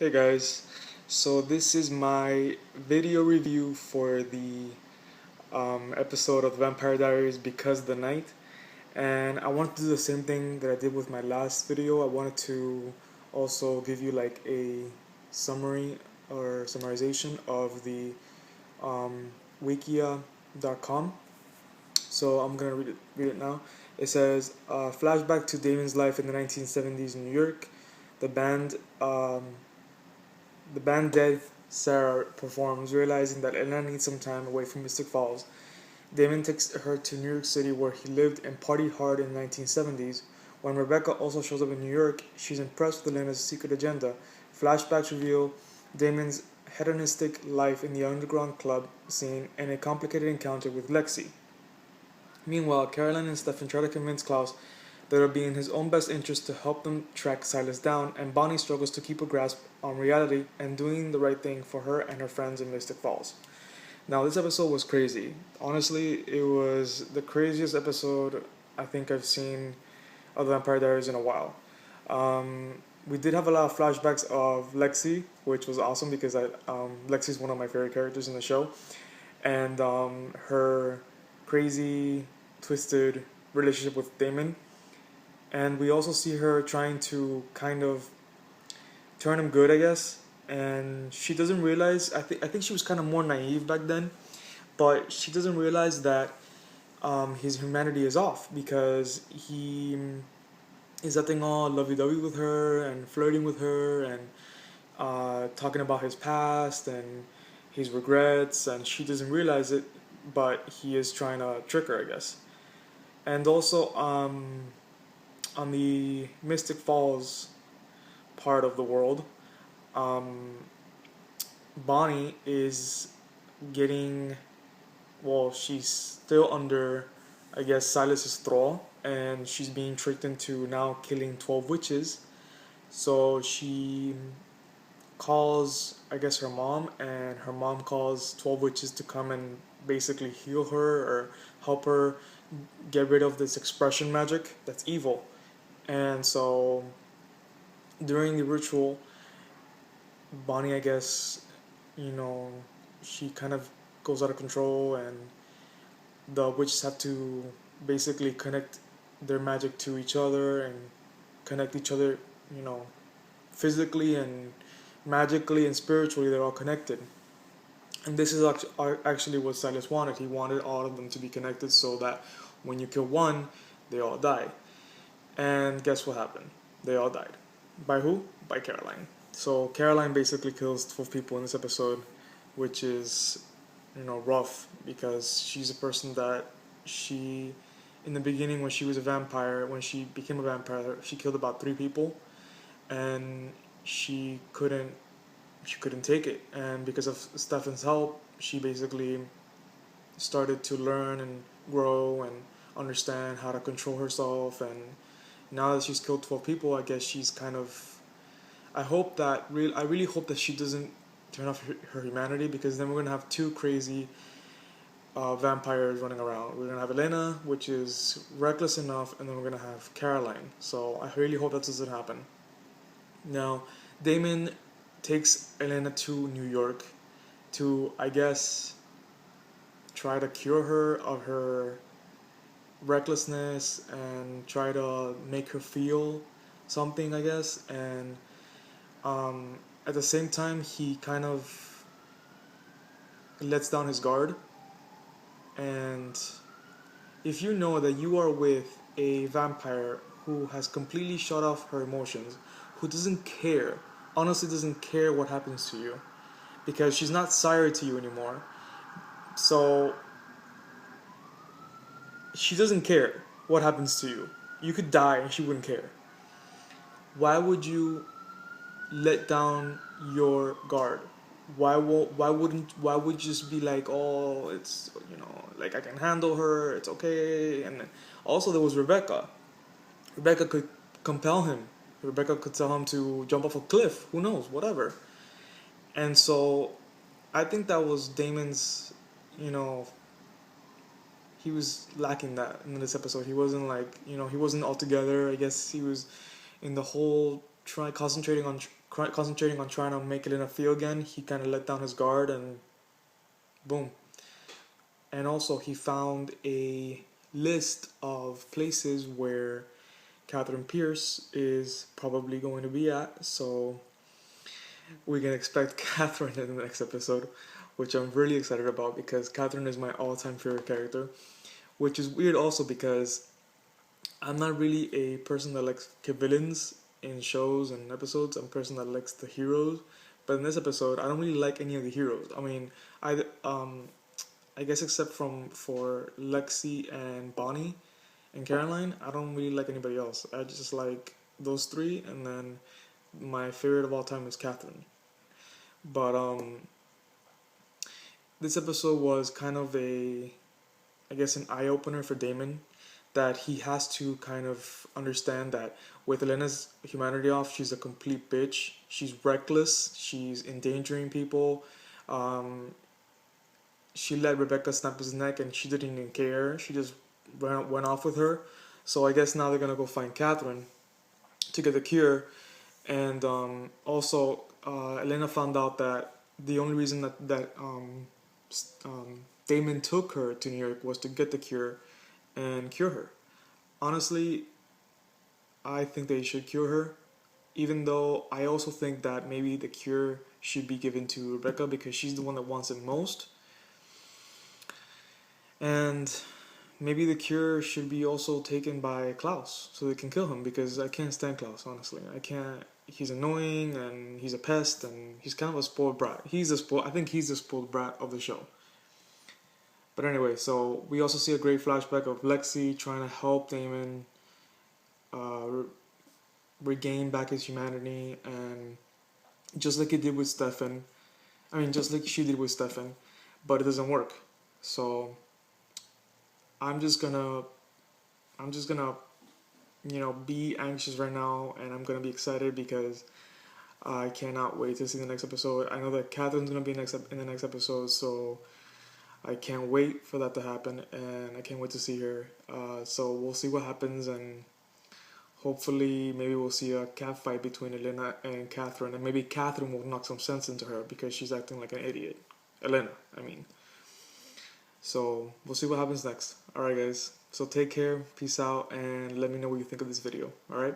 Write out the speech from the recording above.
Hey guys, so this is my video review for the episode of Vampire Diaries Because the Night, and I wanted to do the same thing that I did with my last video. I wanted to also give you like a summary or summarization of the um, wikia.com. So I'm gonna read it now. It says flashback to Damon's life in the 1970s in New York. The band um, the band Dead Sarah performs, realizing that Elena needs some time away from Mystic Falls. Damon takes her to New York City where he lived and partied hard in the 1970s. When Rebekah also shows up in New York, she's impressed with Elena's secret agenda. Flashbacks reveal Damon's hedonistic life in the underground club scene and a complicated encounter with Lexi. Meanwhile, Caroline and Stefan try to convince Klaus that it would be in his own best interest to help them track Silas down, and Bonnie struggles to keep a grasp on reality and doing the right thing for her and her friends in Mystic Falls. Now, this episode was crazy. Honestly, it was the craziest episode I think I've seen of the Vampire Diaries in a while. We did have a lot of flashbacks of Lexi, which was awesome because Lexi is one of my favorite characters in the show, and her crazy, twisted relationship with Damon. And we also see her trying to kind of turn him good, I guess. And she doesn't realize. I think she was kind of more naive back then, but she doesn't realize that his humanity is off because he is acting all lovey-dovey with her and flirting with her and talking about his past and his regrets, and she doesn't realize it, but he is trying to trick her, I guess. And also, on the Mystic Falls part of the world, um, Bonnie is getting, well, she's still under, I guess, Silas's thrall, and she's being tricked into now killing 12 witches. So she calls, I guess, her mom, and her mom calls 12 witches to come and basically heal her or help her get rid of this expression magic that's evil. And so during the ritual, Bonnie, I guess, you know, she kind of goes out of control, and the witches have to basically connect their magic to each other and connect each other, you know, physically and magically and spiritually. They're all connected. And this is actually what Silas wanted. He wanted all of them to be connected so that when you kill one, they all die. And guess what happened? They all died. By who? By Caroline. So Caroline basically kills 12 people in this episode, which is, rough because she's a person that she, in the beginning when she was a vampire, when she became a vampire, she killed about 3 people, and she couldn't take it. And because of Stefan's help, she basically started to learn and grow and understand how to control herself. And now that she's killed 12 people, I guess she's kind of. I really hope that she doesn't turn off her humanity, because then we're gonna have two crazy vampires running around. We're gonna have Elena, which is reckless enough, and then we're gonna have Caroline. So I really hope that doesn't happen. Now, Damon takes Elena to New York to, I guess, try to cure her of her recklessness and try to make her feel something, I guess. And at the same time, he kind of lets down his guard. And if you know that you are with a vampire who has completely shut off her emotions, who doesn't care, honestly doesn't care what happens to you, because she's not sire to you anymore. So she doesn't care what happens to you. You could die and she wouldn't care. Why would you let down your guard? Why would you just be like, oh, it's, like, I can handle her, it's okay. And then also there was Rebekah. Rebekah could compel him. Rebekah could tell him to jump off a cliff, who knows, whatever. And so I think that was Damon's, you know he was lacking that in this episode. He wasn't like, he wasn't all together. I guess he was in the whole concentrating on trying to make Elena feel again, he kind of let down his guard and boom. And also he found a list of places where Catherine Pierce is probably going to be at, so we can expect Catherine in the next episode, which I'm really excited about because Catherine is my all-time favorite character, which is weird also because I'm not really a person that likes villains in shows and episodes. I'm a person that likes the heroes, but in this episode, I don't really like any of the heroes. I mean, I guess except for Lexi and Bonnie and Caroline, I don't really like anybody else. I just like those three, and then my favorite of all time is Catherine. But this episode was kind of I guess, an eye opener for Damon, that he has to kind of understand that with Elena's humanity off, she's a complete bitch. She's reckless. She's endangering people. Um, she let Rebekah snap his neck, and she didn't even care. She just went off with her. So I guess now they're gonna go find Catherine to get the cure. And also, Elena found out that the only reason that Damon took her to New York was to get the cure and cure her. Honestly, I think they should cure her, even though I also think that maybe the cure should be given to Rebekah because she's the one that wants it most. And maybe the cure should be also taken by Klaus so they can kill him because I can't stand Klaus, honestly. I can't. He's annoying and he's a pest and he's kind of a spoiled brat. I think he's the spoiled brat of the show. But anyway, so we also see a great flashback of Lexi trying to help Damon regain back his humanity, and just like he did with Stefan. I mean, just like she did with Stefan, but it doesn't work. So I'm just gonna, be anxious right now, and I'm gonna be excited because I cannot wait to see the next episode. I know that Catherine's gonna be in the next episode, so I can't wait for that to happen, and I can't wait to see her. So we'll see what happens, and hopefully maybe we'll see a cat fight between Elena and Catherine, and maybe Catherine will knock some sense into her because she's acting like an idiot. Elena, I mean. So we'll see what happens next. Alright guys, so take care, peace out, and let me know what you think of this video, alright?